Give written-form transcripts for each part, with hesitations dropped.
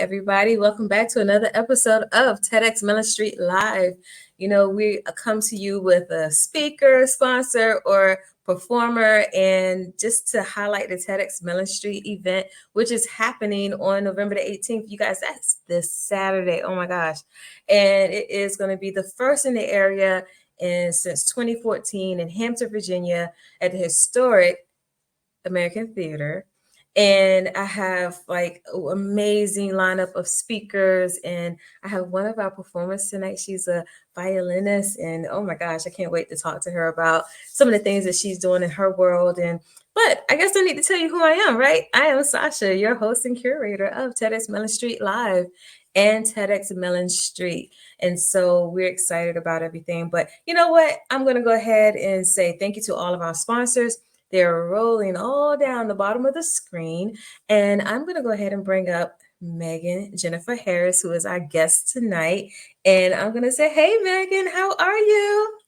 everybody. Welcome back to another episode of TEDxMellenStreet Live. We come to you with a speaker, sponsor, or performer, and just to highlight the TEDxMellenStreet event, which is happening on November the 18th. You guys, that's this Saturday. Oh my gosh. And it is going to be the first in the area and since 2014 in Hampton, Virginia, at the historic American Theater. And I have like an amazing lineup of speakers. And I have one of our performers tonight. She's a violinist. And oh my gosh, I can't wait to talk to her about some of the things that she's doing in her world. But I guess I need to tell you who I am, right? I am Sacha, your host and curator of TEDxMellenStreet Live and TEDxMellenStreet. And so we're excited about everything. But you know what? I'm going to go ahead and say thank you to all of our sponsors. They're rolling all down the bottom of the screen. And I'm going to go ahead and bring up Megan Jenifer Harris, who is our guest tonight. And I'm going to say, hey, Megan, how are you?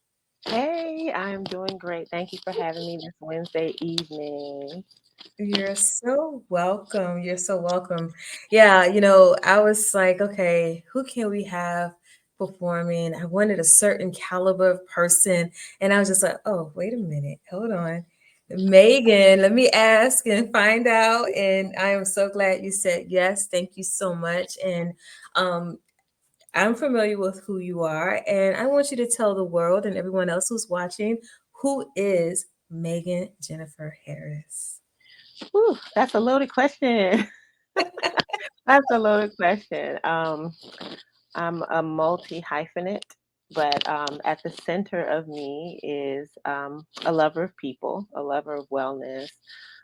Hey, I'm doing great. Thank you for having me this Wednesday evening. You're so welcome. You're so welcome. Yeah, I was like, okay, who can we have performing? I wanted a certain caliber of person. And I was just like, oh, wait a minute. Hold on. Megan, let me ask and find out. And I am so glad you said yes. Thank you so much. And um, I'm familiar with who you are. And I want you to tell the world and everyone else who's watching who is Megan Jenifer Harris. Whew, that's a loaded question. That's a loaded question. I'm a multi hyphenate, but at the center of me is a lover of people, a lover of wellness,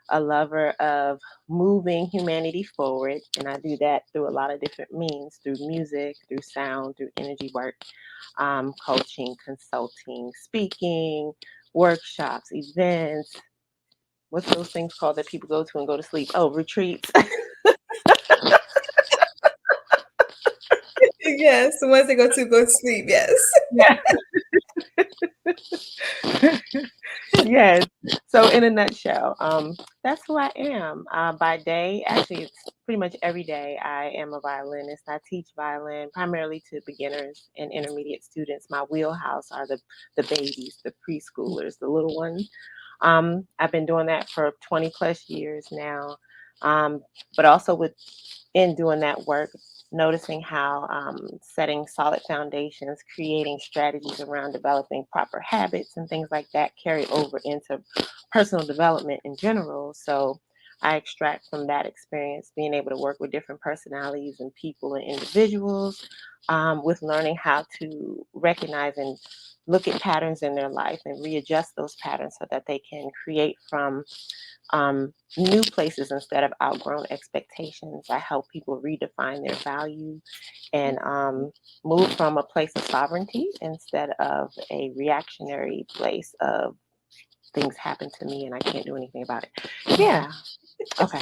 a lover of moving humanity forward. And I do that through a lot of different means, through music, through sound, through energy work, coaching, consulting, speaking, workshops, events. What's those things called that people go to and go to sleep? Oh, retreats. Yes, the ones that go to sleep. Yes. Yeah. Yes. So in a nutshell, that's who I am. By day, actually, it's pretty much every day. I am a violinist. I teach violin primarily to beginners and intermediate students. My wheelhouse are the babies, the preschoolers, the little ones. I've been doing that for 20 plus years now. But also in doing that work, noticing how setting solid foundations, creating strategies around developing proper habits and things like that carry over into personal development in general. So I extract from that experience being able to work with different personalities and people and individuals, with learning how to recognize and look at patterns in their life and readjust those patterns so that they can create from new places instead of outgrown expectations. I help people redefine their value and move from a place of sovereignty instead of a reactionary place of things happen to me and I can't do anything about it. Yeah. Okay.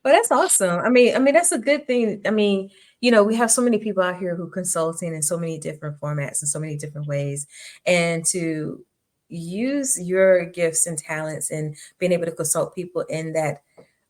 Well, that's awesome. I mean, that's a good thing. We have so many people out here who consulting in so many different formats and so many different ways, and to use your gifts and talents and being able to consult people in that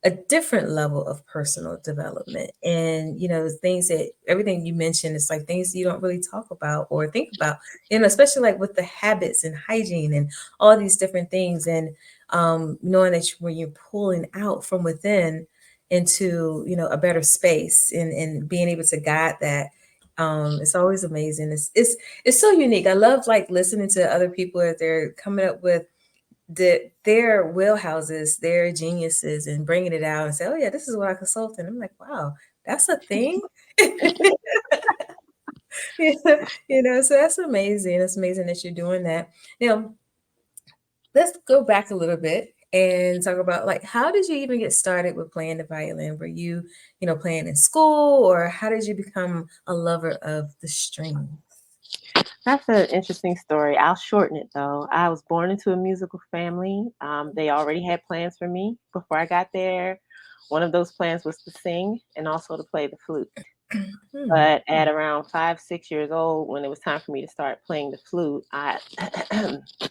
a different level of personal development. And things that everything you mentioned is like things you don't really talk about or think about, especially like with the habits and hygiene and all these different things. And knowing that when you're pulling out from within into a better space and being able to guide that, it's always amazing. It's so unique. I love like listening to other people as they're coming up with their wheelhouses, their geniuses, and bringing it out and say, oh yeah, this is what I consult in. I'm like, wow, that's a thing. So that's amazing. It's amazing that you're doing that. Now, let's go back a little bit and talk about like how did you even get started with playing the violin? Were you, playing in school, or how did you become a lover of the strings? That's an interesting story. I'll shorten it though. I was born into a musical family. They already had plans for me before I got there. One of those plans was to sing and also to play the flute. Hmm. But at around 5, 6 years old, when it was time for me to start playing the flute, I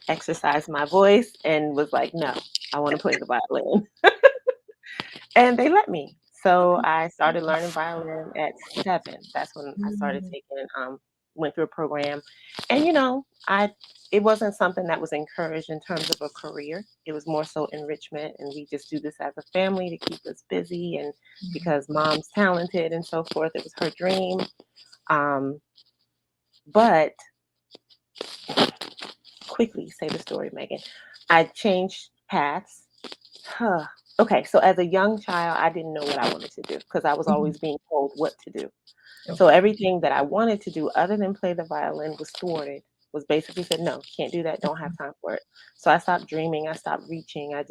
exercised my voice and was like, no, I want to play the violin. And they let me. So Okay. I started learning violin at 7. That's when I started Mm, taking went through a program. And I it wasn't something that was encouraged in terms of a career. It was more so enrichment, and we just do this as a family to keep us busy, and yeah. because mom's talented and so forth, it was her dream. Um but quickly say the story, Megan. I changed paths. Huh. Okay, so as a young child, I didn't know what I wanted to do because I was Mhm. always being told what to do. So Okay. everything that I wanted to do other than play the violin was thwarted, was basically said, no, can't do that, don't have time for it. So I stopped dreaming, I stopped reaching, I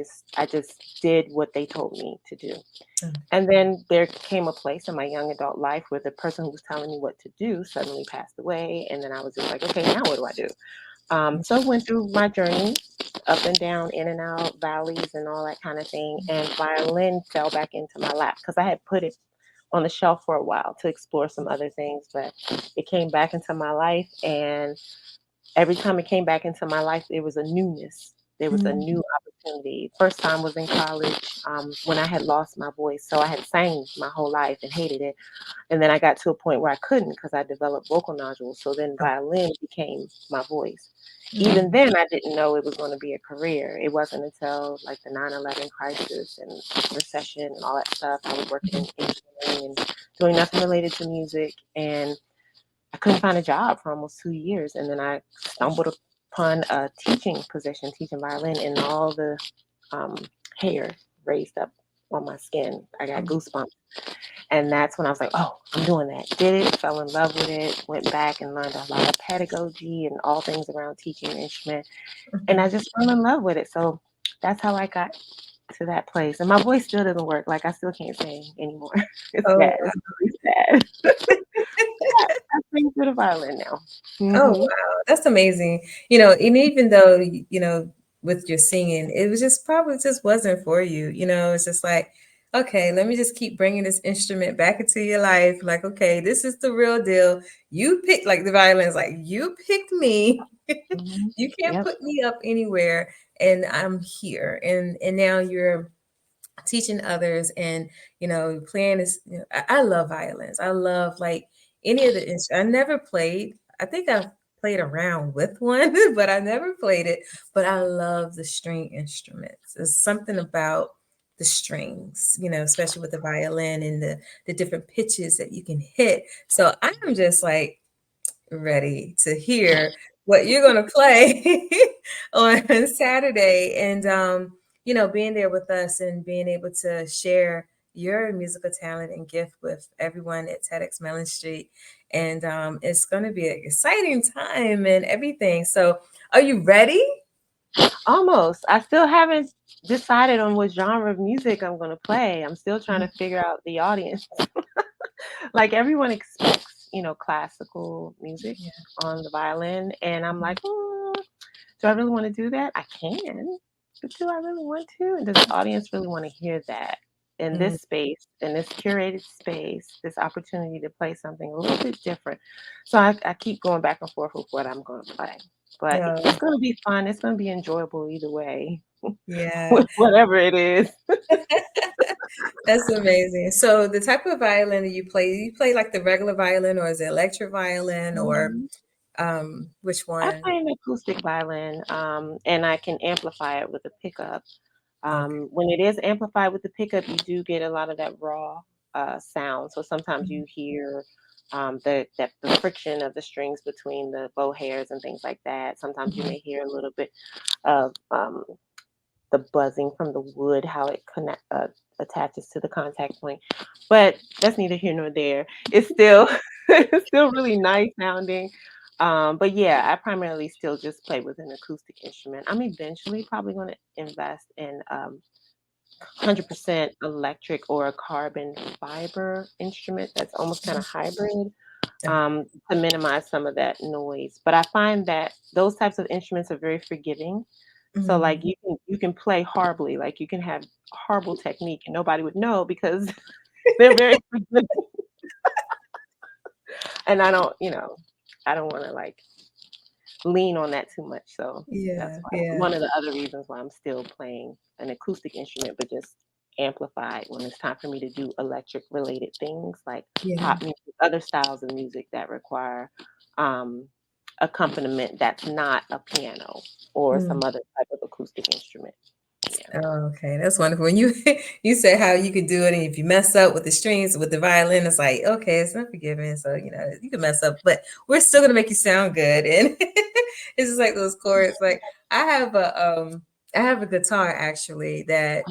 just did what they told me to do. Okay. And then there came a place in my young adult life where the person who was telling me what to do suddenly passed away. And then I was just like, okay, now what do I do? So I went through my journey up and down, in and out, valleys, and all that kind of thing. And violin fell back into my lap because I had put it on the shelf for a while to explore some other things, but it came back into my life. And every time it came back into my life, there was a newness. There was a Mhm. new opportunity. First time was in college when I had lost my voice. So I had sang my whole life and hated it. And then I got to a point where I couldn't because I developed vocal nodules. So then Oh, violin became my voice. Even mhm. then, I didn't know it was going to be a career. It wasn't until like the 9/11 crisis and recession and all that stuff. I was working in Mhm. engineering and doing nothing related to music. And I couldn't find a job for almost 2 years. And then I stumbled upon a teaching position, teaching violin, and all the um, hair raised up on my skin. I got Oh, goosebumps. And that's when I was like, oh, I'm doing that. Did it, fell in love with it, went back and learned a lot of pedagogy and all things around teaching an instrument. And I mhm. just fell in love with it. So that's how I got to that place. And my voice still doesn't work. Like I still can't sing anymore. It's Oh, bad. It's really sad. I sing through the violin now. oh, Hmm. wow, that's amazing. And even though, with your singing, it was just probably just wasn't for you. It's just like, okay, let me just keep bringing this instrument back into your life. Like, okay, this is the real deal. You picked, like the violin's like, you picked me. Hmm. You can't Yep. put me up anywhere, and I'm here. And now you're teaching others, and playing is, I love violins. I love, like, any of the I never played. I think I've played around with one, but I never played it. But I love the string instruments. There's something about the strings, especially with the violin and the different pitches that you can hit. So I'm just like ready to hear what you're going to play on Saturday. And, being there with us and being able to share your musical talent and gift with everyone at TEDxMellenStreet. And it's going to be an exciting time and everything. So, are you ready? Almost. I still haven't decided on what genre of music I'm going to play. I'm still trying to Mhm. figure out the audience. Like everyone expects, classical music Yeah. on the violin. And I'm like, do I really want to do that? I can, but do I really want to? And does the audience really want to hear that in Mhm. this space, in this curated space, this opportunity to play something a little bit different? So I keep going back and forth with what I'm going to play. But Yeah. it's going to be fun. It's going to be enjoyable either way, Yeah. with whatever it is. That's amazing. So the type of violin that you play like the regular violin, or is it electric violin, or Mhm. which I one? play an acoustic violin, and I can amplify it with a pickup. Okay. When it is amplified with the pickup, you do get a lot of that raw sound. So sometimes Mhm. you hear the friction of the strings between the bow hairs and things like that. Sometimes you Mhm. may hear a little bit of the buzzing from the wood, how it attaches to the contact point. But that's neither here nor there. It's still it's still really nice sounding. But yeah, I primarily still just play with an acoustic instrument. I'm eventually probably going to invest in 100% electric or a carbon fiber instrument that's almost kind of hybrid, Okay. to minimize some of that noise. But I find that those types of instruments are very forgiving. So like Mhm. you can play horribly, like you can have horrible technique and nobody would know because they're very forgiving. And I don't want to like lean on that too much. So that's Yeah, why yeah. one of the other reasons why I'm still playing an acoustic instrument, but just amplified when it's time for me to do electric related things like Yeah. pop music, other styles of music that require um, accompaniment that's not a piano or some Mm. other type of acoustic instrument. Yeah. Oh, okay, that's wonderful. When you you said how you could do it, and if you mess up with the strings with the violin, it's like okay, it's not forgiven. So you can mess up, but we're still gonna make you sound good. And it's just like those chords. Like I have a guitar actually that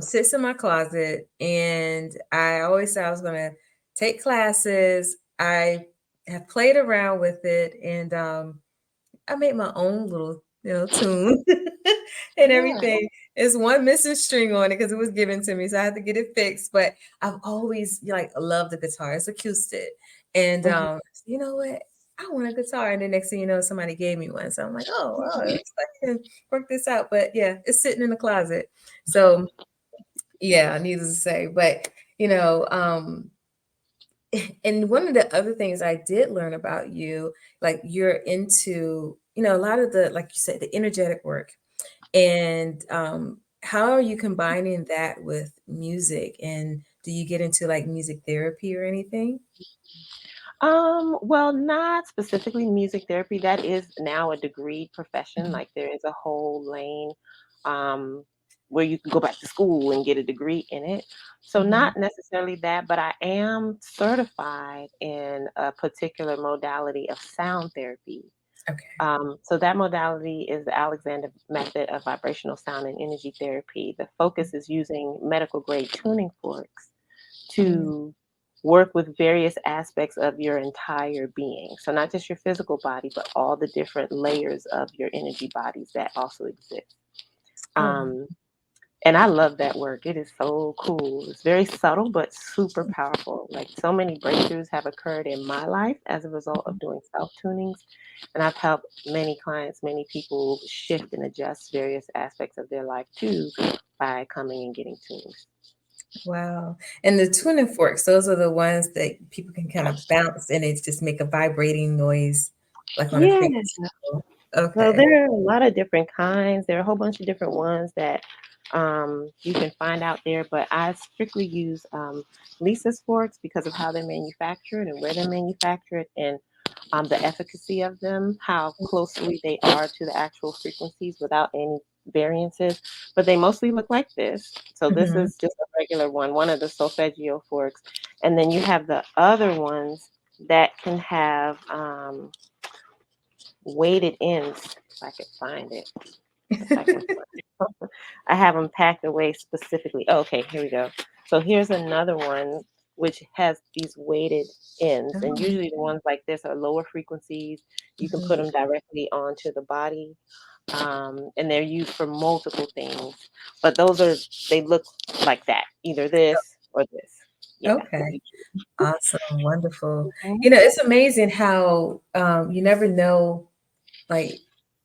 sits in my closet, and I always said I was gonna take classes. I have played around with it, and I made my own little, tune and Yeah. everything. There's one missing string on it because it was given to me, so I had to get it fixed. But I've always like loved the guitar. It's acoustic, and Mhm. you know what? I want a guitar, and the next thing you know, somebody gave me one. So I'm like, oh, it looks like I can work this out. But yeah, it's sitting in the closet. So yeah, needless to say, but you know, um, and one of the other things I did learn about you, like you're into, a lot of the, like you said, the energetic work. And how are you combining that with music? And do you get into like music therapy or anything? Well, not specifically music therapy. That is now a degree profession. Mhm. Like there is a whole lane um, where you can go back to school and get a degree in it. So Mhm. not necessarily that, but I am certified in a particular modality of sound therapy. Okay. So that modality is the Alexander method of vibrational sound and energy therapy. The focus is using medical grade tuning forks Mm. to work with various aspects of your entire being. So not just your physical body, but all the different layers of your energy bodies that also exist. Oh, wow. Um, and I love that work. It is so cool. It's very subtle, but super powerful. Like so many breakthroughs have occurred in my life as a result of doing self tunings. And I've helped many clients, many people shift and adjust various aspects of their life too by coming and getting tunings. Wow. And the tuning forks, those are the ones that people can kind of bounce and it just make a vibrating noise like on a Yeah. frequency level. So Okay. there are a lot of different kinds. There are a whole bunch of different ones that you can find out there, but I strictly use Lisa's forks because of how they're manufactured and where they're manufactured and the efficacy of them, how closely they are to the actual frequencies without any variances. But they mostly look like this. So this Mhm. is just a regular one of the solfeggio forks. And then you have the other ones that can have weighted ends, if I could find it. If I can find it. I have them packed away specifically. Oh, okay, here we go. So here's another one which has these weighted ends, and Oh, usually the ones like this are lower frequencies. You can put mhm. them directly onto the body, and they're used for multiple things. But they look like that, either this or this. Yeah. Okay. Awesome. Wonderful. Mhm. It's amazing how you never know like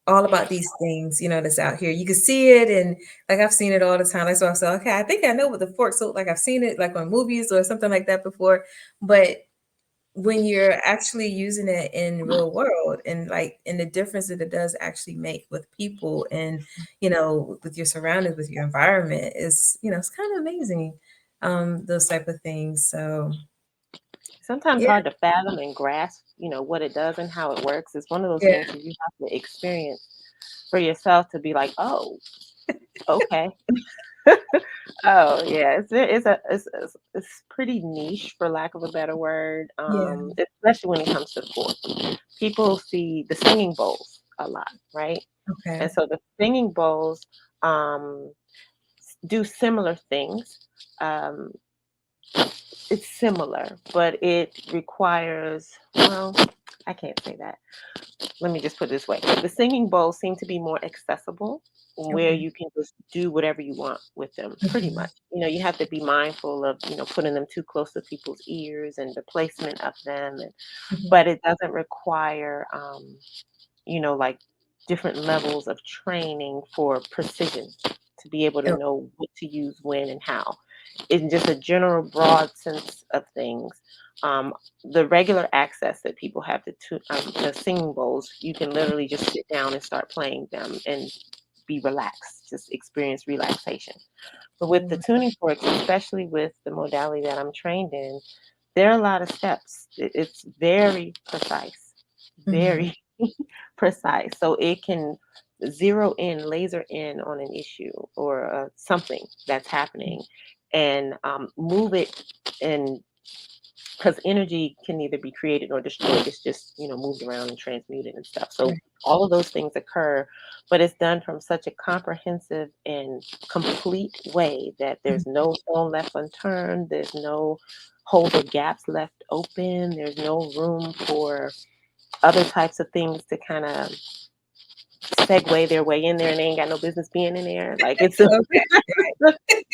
all about these things, that's out here. You can see it and like I've seen it all the time. Like so I said, okay, I think I know what the forks look like. I've seen it like on movies or something like that before. But when you're actually using it in real world and like and the difference that it does actually make with people and with your surroundings, with your environment is, it's kind of amazing. Those type of things. So Sometimes yeah, hard to fathom and grasp, what it does and how it works. It's one of those yeah, things that you have to experience for yourself to be like, oh, okay. Oh yeah, it's pretty niche for lack of a better word. yeah. Especially when it comes to sport. People see the singing bowls a lot, right? Okay. And so the singing bowls um, do similar things. Um, it's similar, but it requires, well, I can't say that. Let me just put it this way. The singing bowls seem to be more accessible where Okay. you can just do whatever you want with them, pretty Mhm, much. You have to be mindful of, putting them too close to people's ears and the placement of them. mhm. But it doesn't require, like different levels of training for precision to be able to Oh, know what to use when and how. In just a general broad sense of things, um, the regular access that people have to the singing bowls, you can literally just sit down and start playing them and be relaxed, just experience relaxation. But with the Mm, tuning forks, especially with the modality that I'm trained in, there are a lot of steps. It's very precise, mhm. very precise. So it can zero in, laser in on an issue or something that's happening and move it and because energy can either be created or destroyed. It's just, moved around and transmuted and stuff. So Right. all of those things occur, but it's done from such a comprehensive and complete way that Mhm. there's no stone left unturned. There's no holes or gaps left open. There's no room for other types of things to kind of segue their way in there and they ain't got no business being in there. Like it's a Okay.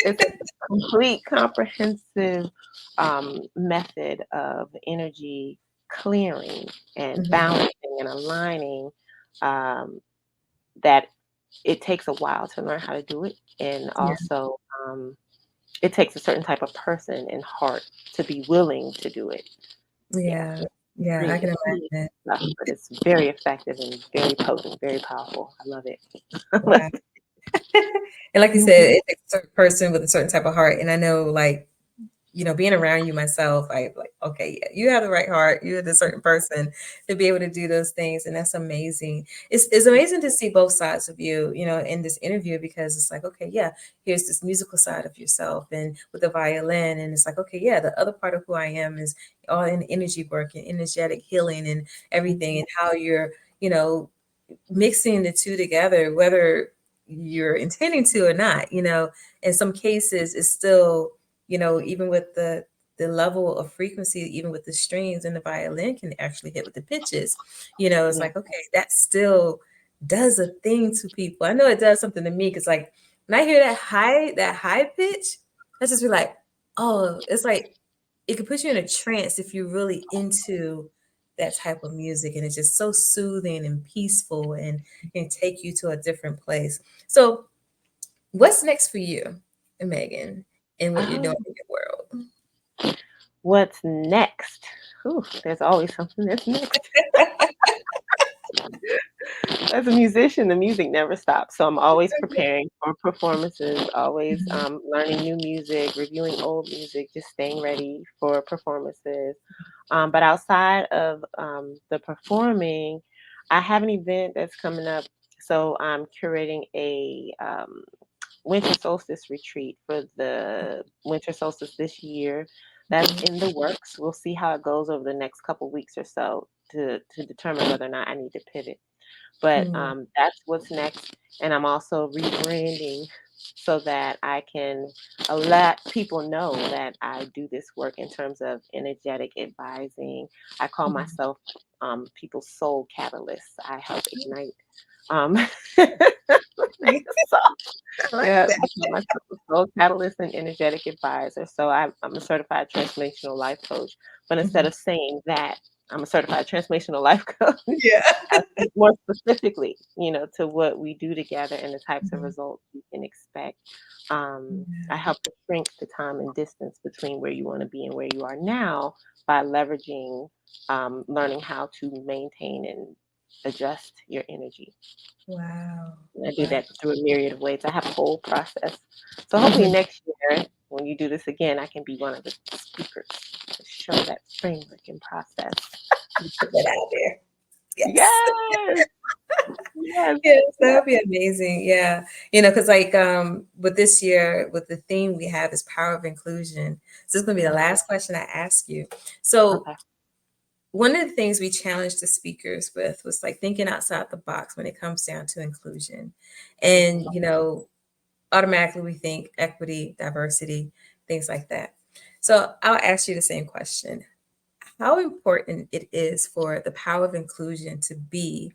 it's a complete comprehensive method of energy clearing and Mhm. balancing and aligning um, that it takes a while to learn how to do it. And Yeah. also, it takes a certain type of person and heart to be willing to do it. Yeah, Yeah. Yeah, I can extreme imagine. stuff, but it's very effective and very potent, very powerful. I love it. Wow. And like you said, Mhm. it takes a certain person with a certain type of heart. And I know, like, being around you myself, I like, okay, yeah, you have the right heart. You're the certain person to be able to do those things. And that's amazing. It's amazing to see both sides of you, in this interview, because it's like, okay, yeah, here's this musical side of yourself and with the violin. And it's like, okay, yeah, the other part of who I am is all in energy work and energetic healing and everything, and how you're, you know, mixing the two together, whether you're intending to or not, in some cases it's still, even with the level of frequency, even with the strings and the violin can actually hit with the pitches, it's Yeah. like, okay, that still does a thing to people. I know it does something to me because, like, when I hear that high pitch, I just be like, oh, it's like it could put you in a trance if you're really into that type of music, and it's just so soothing and peaceful and can take you to a different place. So what's next for you, Megan, and what you're doing Oh, in your world? what's next? Ooh, there's always something that's next. As a musician, the music never stops. So I'm always preparing for performances, always Mhm. learning new music, reviewing old music, just staying ready for performances. But outside of the performing, I have an event that's coming up. So I'm curating a winter solstice retreat for the winter solstice this year. That's Mhm. in the works. We'll see how it goes over the next couple weeks or so to determine whether or not I need to pivot. But Mm. that's what's next. And I'm also rebranding so that I can let people know that I do this work in terms of energetic advising. I call Mhm. myself people's soul catalysts. I help ignite. Um, so I like yeah, that. I call myself a soul catalyst and energetic advisor. So I'm a certified transformational life coach. But instead Mhm. of saying that, I'm a certified transformational life coach. Yeah. I speak more specifically, to what we do together and the types of Mhm. results you can expect. I Yeah. help to shrink the time and distance between where you want to be and where you are now by leveraging, learning how to maintain and adjust your energy. Wow. I do Wow. that through a myriad of ways. I have a whole process. So hopefully Mhm. next year, when you do this again, I can be one of the speakers to show that framework and process. Put that out there. Yes. Yes, yes. Yes, that Yes. would be amazing. Yeah. Because, like, with this year, with the theme we have is power of inclusion. So this is gonna be the Mhm. last question I ask you. So Okay. one of the things we challenged the speakers with was like thinking outside the box when it comes down to inclusion. And, Mhm. automatically we think equity, diversity, things like that. So I'll ask you the same question. How important it is for the power of inclusion to be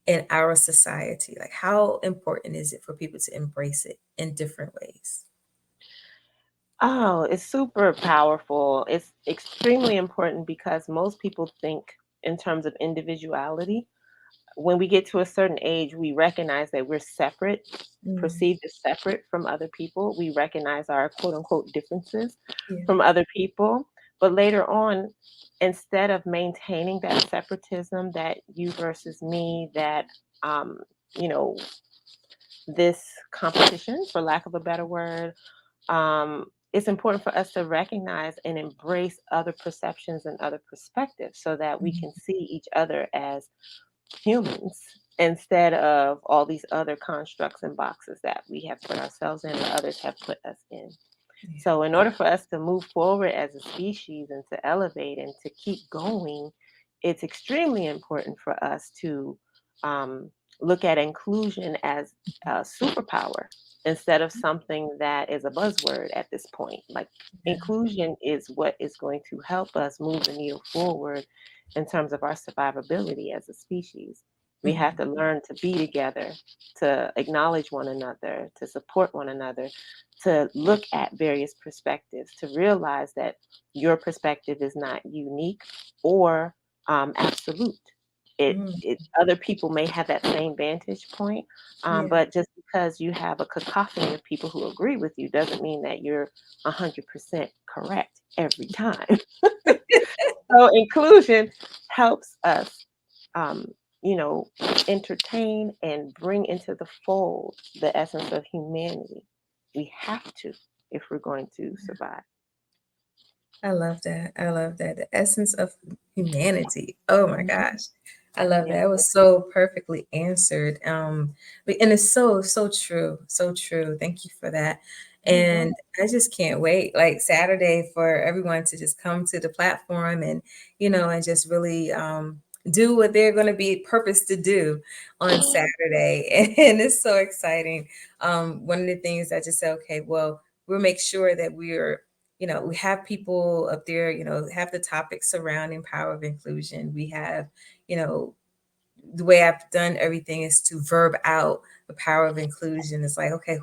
in our society? Like, how important is it for people to embrace it in different ways? Oh, it's super powerful. It's extremely important because most people think in terms of individuality. When we get to a certain age, we recognize that we're separate, Mm, perceived as separate from other people. We recognize our quote unquote differences yeah. from other people. But later on, instead of maintaining that separatism, that you versus me, that, um, you know, this competition, for lack of a better word, it's important for us to recognize and embrace other perceptions and other perspectives so that we can see each other as humans instead of all these other constructs and boxes that we have put ourselves in or others have put us in. Yeah. So, in order for us to move forward as a species and to elevate and to keep going, it's extremely important for us to um, look at inclusion as a superpower instead of something that is a buzzword at this point. Like, Yeah. inclusion is what is going to help us move the needle forward in terms of our survivability as a species. We have Mhm. to learn to be together, to acknowledge one another, to support one another, to look at various perspectives, to realize that your perspective is not unique or absolute. Mm. Other people may have that same vantage point, Yeah. but just because you have a cacophony of people who agree with you doesn't mean that you're 100% correct every time. So inclusion helps us, um, you know, entertain and bring into the fold the essence of humanity. We have to if we're going to survive. I love that. I love that. The essence of humanity. Oh my Mhm. gosh. I love that. Yeah. It was so perfectly answered. And it's so, so true. So true. Thank you for that. You're And welcome. I just can't wait, like Saturday, for everyone to just come to the platform and, and just really do what they're going to be purposed to do on Saturday. And it's so exciting. One of the things I just said, okay, well, we'll make sure that we have people up there, have the topics surrounding power of inclusion. We have, you know, the way I've done everything is to verb out the power of inclusion. It's like, okay,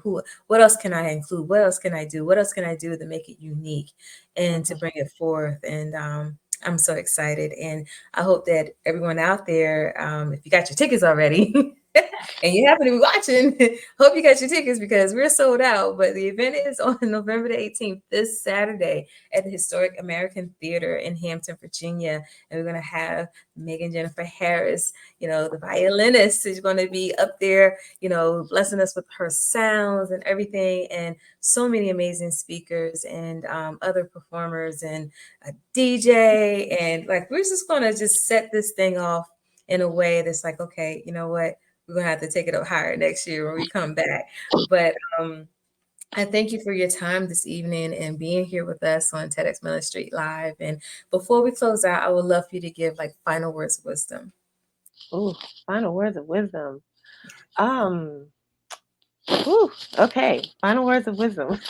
what else can I include? What else can I do? What else can I do to make it unique and to Mhm. bring it forth? And I'm so excited. And I hope that everyone out there, if you got your tickets already, and you happen to be watching, hope you got your tickets because we're sold out. But the event is on November the 18th, this Saturday, at the Historic American Theater in Hampton, Virginia. And we're going to have Megan Jenifer Harris, the violinist, is going to be up there, blessing us with her sounds and everything. And so many amazing speakers and other performers and a DJ. And like, we're just going to just set this thing off in a way that's like, okay, you know what? We're gonna have to take it up higher next year when we come back. But I thank you for your time this evening and being here with us on TEDxMellenStreet Live. And before we close out, I would love for you to give like final words of wisdom. Ooh, final words of wisdom. Um, ooh, okay. Final words of wisdom.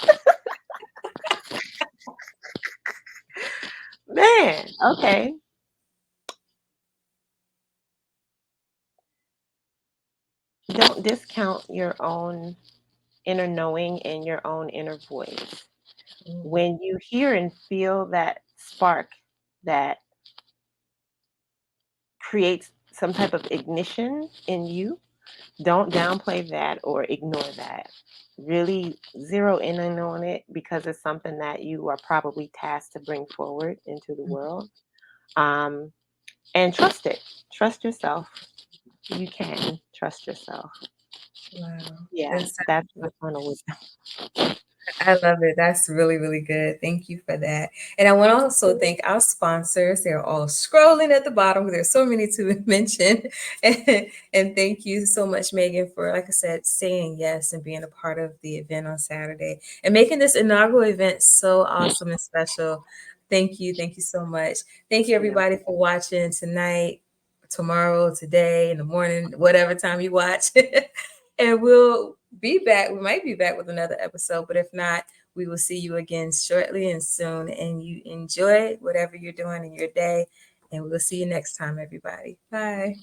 Man, okay. Don't discount your own inner knowing and your own inner voice. Mm, When you hear and feel that spark that creates some type of ignition in you, don't downplay that or ignore that. Really zero in on it because it's something that you are probably tasked to bring forward into the mm, world. Um, and trust it. Trust yourself. You can trust yourself. wow. Yeah, That's that's my final wisdom. I love it. That's really, really good. Thank you for that. And I want to also thank our sponsors. They're all scrolling at the bottom. There's so many to mention. And thank you so much, Megan, for, like I said, saying yes and being a part of the event on Saturday and making this inaugural event so awesome and special. Thank you. Thank you so much. Thank you, Yeah. everybody, for watching tonight, tomorrow, today, in the morning, whatever time you watch. And we'll be back. We might be back with another episode, but if not, we will see you again shortly and soon. And you enjoy whatever you're doing in your day. And we'll see you next time, everybody. Bye.